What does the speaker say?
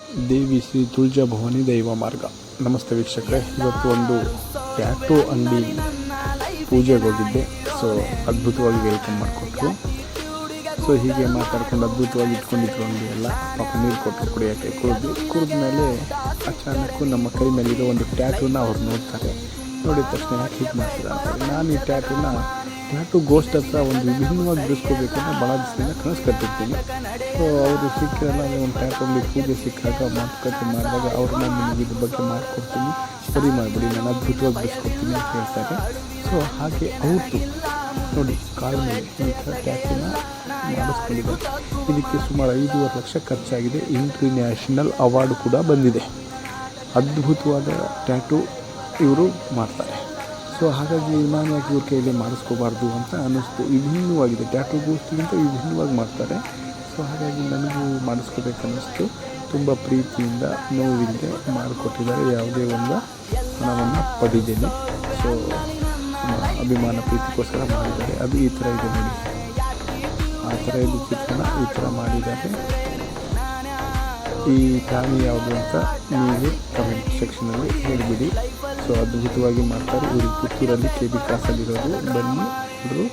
ದೇವಿ ಶ್ರೀ ತುಳಜಾ ಭವಾನಿ ದೈವ ಮಾರ್ಗ. ನಮಸ್ತೆ ವೀಕ್ಷಕರೇ, ಇವತ್ತು ಒಂದು ಟ್ಯಾಟೂ ಅಂಗಡಿ ಪೂಜೆಗೆ ಹೋಗಿದ್ದೆ. ಸೊ ಅದ್ಭುತವಾಗಿ ವೆಲ್ಕಮ್ ಮಾಡಿಕೊಟ್ರು. ಸೊ ಹೀಗೆ ಮಾತಾಡ್ಕೊಂಡು ಅದ್ಭುತವಾಗಿ ಇಟ್ಕೊಂಡಿದ್ರು ಅಂಗಡಿ ಎಲ್ಲ. ಪಾಪ ನೀರು ಕೊಟ್ಟರು ಕುಡಿಯೋಕ್ಕೆ. ಕುಡಿದ ಮೇಲೆ ಅಚಾನಕ್ಕು ನಮ್ಮ ಕೈ ಮೇಲಿರೋ ಒಂದು ಟ್ಯಾಟೂನ ಅವ್ರು ನೋಡ್ತಾರೆ. ನೋಡಿದ ತಕ್ಷಣ ಯಾಕೆ ಹೀಗೆ ಮಾಡ್ತೀರಾ ಅಂತಾರೆ. ನಾನು ಈ ಟ್ಯಾಟೂ ಗೋಸ್ಟ್ ಹತ್ರ ಒಂದು ವಿಭಿನ್ನವಾಗಿ ಬಿಡಿಸ್ಕೋಬೇಕು ಅಂತ ಭಾಳ ದಿವಸದಿಂದ ಕನಸು ಕಟ್ಟಿರ್ತೀನಿ. ಸೊ ಅವರು ಸಿಕ್ಕಿರಲ್ಲ, ಒಂದು ಟ್ಯಾಟೂಲ್ಲಿ ಪೂಜೆ ಸಿಕ್ಕಾಗ ಮಾತುಕತೆ ಮಾಡಿದಾಗ ಅವ್ರನ್ನ ನಿಮಗೆ ಇದ್ರ ಬಗ್ಗೆ ಮಾಡಿಕೊಡ್ತೀನಿ, ಸರಿ ಮಾಡಿಬಿಡಿ, ನಾನು ಅದ್ಭುತವಾಗಿ ಬಿಡಿಸ್ಕೊಡ್ತೀನಿ ಅಂತ ಹೇಳ್ತಾರೆ. ಸೊ ಹಾಗೆ ಅವ್ರದ್ದು ನೋಡಿ ಕಾಲ ಮೇಲೆ ಈ ಥರ ಟ್ಯಾಟೂನ ಮಾಡಿಸ್ಕೊಂಡಿದ್ದಾರೆ. ಇದಕ್ಕೆ ಸುಮಾರು 5.5 ಲಕ್ಷ ಖರ್ಚಾಗಿದೆ. ಇಂಟರ್ನ್ಯಾಷನಲ್ ಅವಾರ್ಡ್ ಕೂಡ ಬಂದಿದೆ. ಅದ್ಭುತವಾದ ಟ್ಯಾಟೂ ಇವರು ಮಾಡ್ತಾರೆ. ಸೊ ಹಾಗಾಗಿ ನಾನು ಯಾಕೆ ಇವ್ರ ಕೈಯಲ್ಲಿ ಮಾಡಿಸ್ಕೋಬಾರ್ದು ಅಂತ ಅನ್ನಿಸ್ತು. ವಿಭಿನ್ನವಾಗಿದೆ, ಟ್ಯಾಟೂ ಗೋಷ್ಠಿಗಿಂತ ವಿಭಿನ್ನವಾಗಿ ಮಾಡ್ತಾರೆ. ಸೊ ಹಾಗಾಗಿ ನನಗೂ ಮಾಡಿಸ್ಕೋಬೇಕನ್ನಿಸ್ತು. ತುಂಬ ಪ್ರೀತಿಯಿಂದ ನೋವಿಲ್ಲದೆ ಮಾಡಿಕೊಟ್ಟಿದ್ದಾರೆ. ಯಾವುದೇ ಒಂದು ಹಣವನ್ನು ಪಡೆದಿದ್ದೇನೆ. ಸೊ ಅಭಿಮಾನ ಪ್ರೀತಿಗೋಸ್ಕರ ಮಾಡಿದ್ದಾರೆ. ಅದು ಈ ಥರ ಇದೆ ನೋಡಿ, ಆ ಥರ ಇದು ಚಿತ್ರಣ ಈ ಥರ ಮಾಡಿದ್ದಾರೆ. ಈ ಪ್ರಾಣಿ ಯಾವುದು ಅಂತ ನೀವು ಕಮೆಂಟ್ ಸೆಕ್ಷನಲ್ಲಿ ಹೇಳಿಬಿಡಿ. ಸೊ ಅದ್ಭುತವಾಗಿ ಮಾಡ್ತಾರೆ. ಇವರು ಪುತ್ತೂರಲ್ಲಿ KB ಕ್ರಾಸಲ್ಲಿರೋದು. ಬನ್ನಿ ಎಲ್ಲರೂ